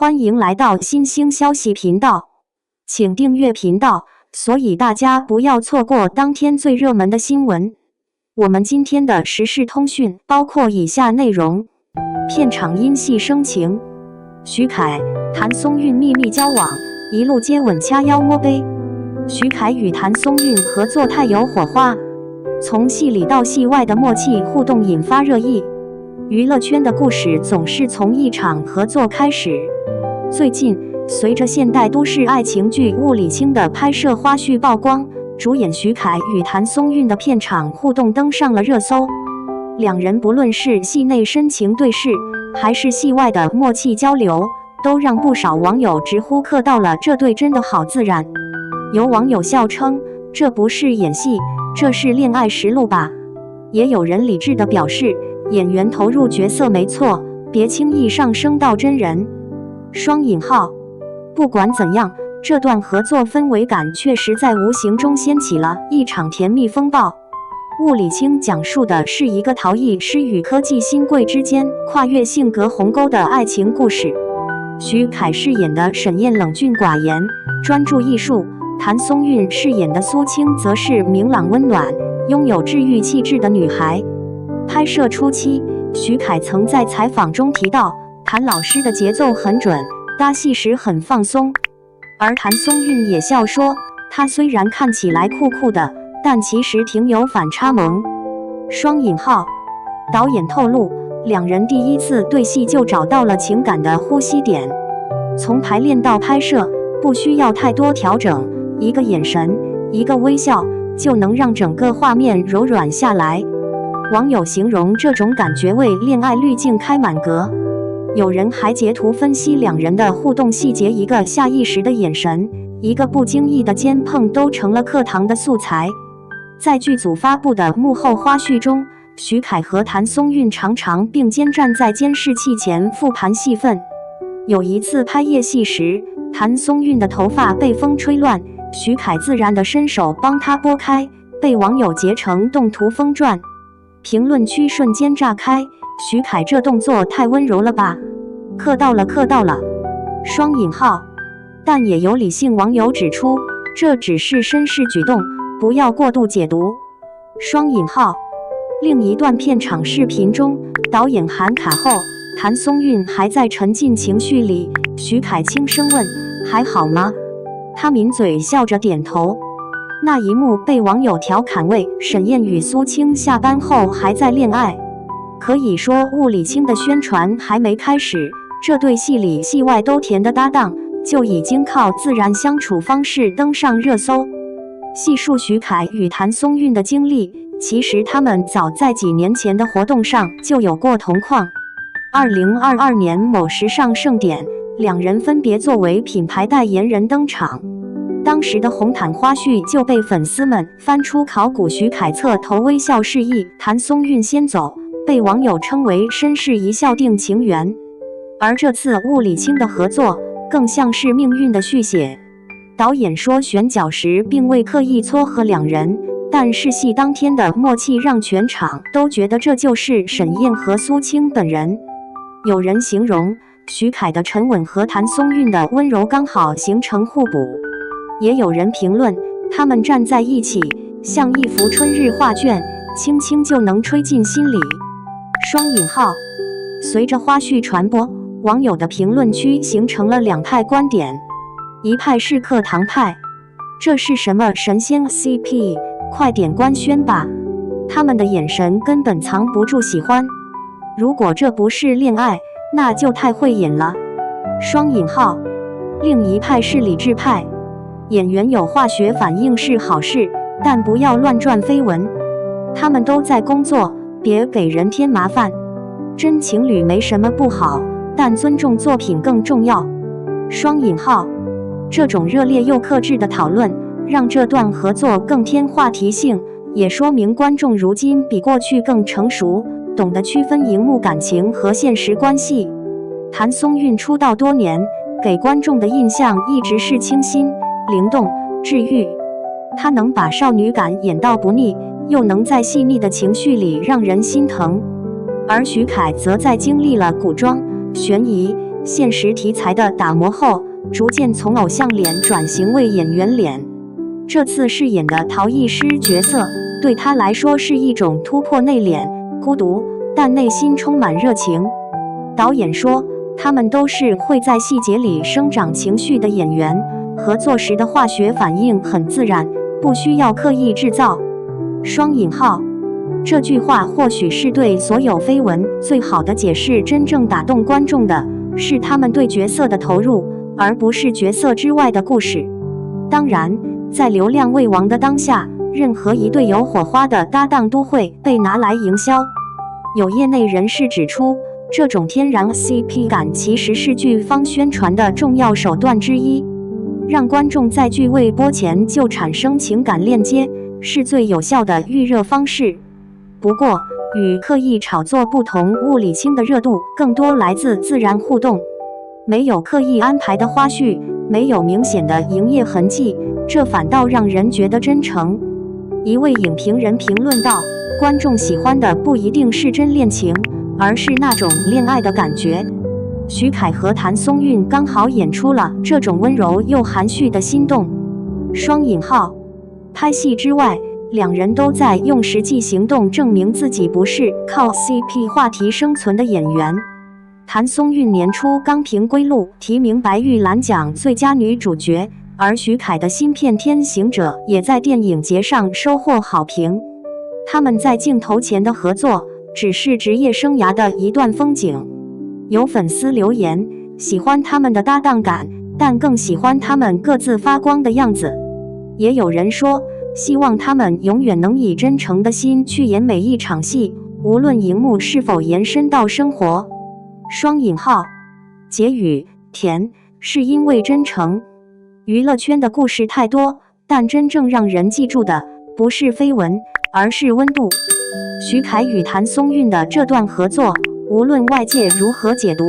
欢迎来到新兴消息频道，请订阅频道，所以大家不要错过当天最热门的新闻。我们今天的时事通讯包括以下内容：片场因戏生情，徐凯、谭松韵秘密交往，一路接吻掐腰摸背。徐凯与谭松韵合作太有火花，从戏里到戏外的默契互动引发热议。娱乐圈的故事总是从一场合作开始。最近，随着现代都市爱情剧《雾里青》的拍摄花絮曝光，主演徐凯与谭松韵的片场互动登上了热搜。两人不论是戏内深情对视，还是戏外的默契交流，都让不少网友直呼磕到了，这对真的好自然。有网友笑称，这不是演戏，这是恋爱实录吧。也有人理智地表示，演员投入角色没错，别轻易上升到真人。双引号，不管怎样，这段合作氛围感确实在无形中掀起了一场甜蜜风暴。雾里青讲述的是一个陶艺师与科技新贵之间跨越性格鸿沟的爱情故事。徐凯饰演的沈燕冷峻寡言，专注艺术；谭松韵饰演的苏青则是明朗温暖，拥有治愈气质的女孩。拍摄初期，徐凯曾在采访中提到，谭老师的节奏很准，搭戏时很放松。而谭松韵也笑说，他虽然看起来酷酷的，但其实挺有反差萌。双引号，导演透露，两人第一次对戏就找到了情感的呼吸点，从排练到拍摄不需要太多调整，一个眼神，一个微笑，就能让整个画面柔软下来。网友形容这种感觉为恋爱滤镜开满格，有人还截图分析两人的互动细节，一个下意识的眼神，一个不经意的肩碰，都成了课堂的素材。在剧组发布的幕后花絮中，徐凯和谭松韵常常并肩站在监视器前复盘戏份。有一次拍夜戏时，谭松韵的头发被风吹乱，徐凯自然地伸手帮她拨开，被网友截成动图疯转。评论区瞬间炸开，徐凯这动作太温柔了吧，磕到了磕到了。双引号，但也有理性网友指出，这只是绅士举动，不要过度解读。双引号，另一段片场视频中，导演喊卡后，谭松韵还在沉浸情绪里，徐凯轻声问还好吗，他抿嘴笑着点头。那一幕被网友调侃为沈燕与苏青下班后还在恋爱。可以说，雾里青的宣传还没开始，这对戏里戏外都甜的搭档就已经靠自然相处方式登上热搜。细数徐凯与谭松韵的经历，其实他们早在几年前的活动上就有过同框。2022年某时尚盛典，两人分别作为品牌代言人登场。当时的红毯花絮就被粉丝们翻出考古，徐凯侧头微笑示意谭松韵先走，被网友称为绅士一笑定情缘。而这次雾里青的合作更像是命运的续写。导演说选角时并未刻意撮合两人，但试戏当天的默契让全场都觉得这就是沈燕和苏青本人。有人形容徐凯的沉稳和谭松韵的温柔刚好形成互补，也有人评论他们站在一起像一幅春日画卷，轻轻就能吹进心里。双引号，随着花絮传播，网友的评论区形成了两派观点，一派是课堂派，这是什么神仙 CP， 快点官宣吧，他们的眼神根本藏不住喜欢，如果这不是恋爱，那就太会演了。双引号，另一派是理智派，演员有化学反应是好事，但不要乱转绯闻，他们都在工作，别给人添麻烦。真情侣没什么不好，但尊重作品更重要。双引号，这种热烈又克制的讨论，让这段合作更添话题性，也说明观众如今比过去更成熟，懂得区分荧幕感情和现实关系。谭松韵出道多年，给观众的印象一直是清新、灵动、治愈，她能把少女感演到不腻，又能在细腻的情绪里让人心疼。而徐凯则在经历了古装、悬疑、现实题材的打磨后，逐渐从偶像脸转型为演员脸。这次饰演的陶艺师角色，对他来说是一种突破内敛、孤独，但内心充满热情。导演说，他们都是会在细节里生长情绪的演员，合作时的化学反应很自然，不需要刻意制造。双引号，这句话或许是对所有绯闻最好的解释。真正打动观众的是他们对角色的投入，而不是角色之外的故事。当然，在流量为王的当下，任何一对有火花的搭档都会被拿来营销。有业内人士指出，这种天然 CP 感其实是剧方宣传的重要手段之一，让观众在剧未播前就产生情感链接，是最有效的预热方式。不过，与刻意炒作不同，物理清的热度更多来自自然互动，没有刻意安排的花絮，没有明显的营业痕迹，这反倒让人觉得真诚。一位影评人评论道，观众喜欢的不一定是真恋情，而是那种恋爱的感觉。徐凯和谭松韵刚好演出了这种温柔又含蓄的心动。双引号，拍戏之外，两人都在用实际行动证明自己不是靠 CP 话题生存的演员。谭松韵年初刚凭《归路》提名白玉兰奖最佳女主角，而徐凯的新片《天行者》也在电影节上收获好评。他们在镜头前的合作只是职业生涯的一段风景。有粉丝留言，喜欢他们的搭档感，但更喜欢他们各自发光的样子。也有人说，希望他们永远能以真诚的心去演每一场戏，无论荧幕是否延伸到生活。双引号，结语，甜，是因为真诚。娱乐圈的故事太多，但真正让人记住的不是绯闻，而是温度。徐凯与谭松韵的这段合作，无论外界如何解读，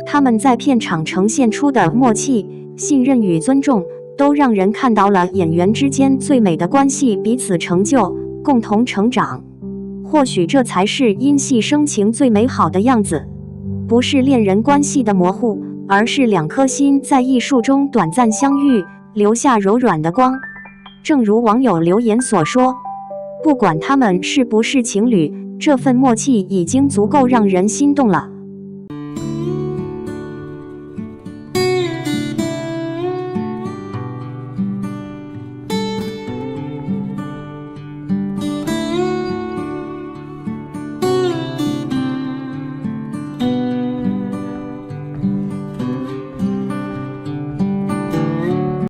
他们在片场呈现出的默契、信任与尊重，都让人看到了演员之间最美的关系，彼此成就，共同成长。或许这才是因戏生情最美好的样子，不是恋人关系的模糊，而是两颗心在艺术中短暂相遇，留下柔软的光。正如网友留言所说，不管他们是不是情侣，这份默契已经足够让人心动了。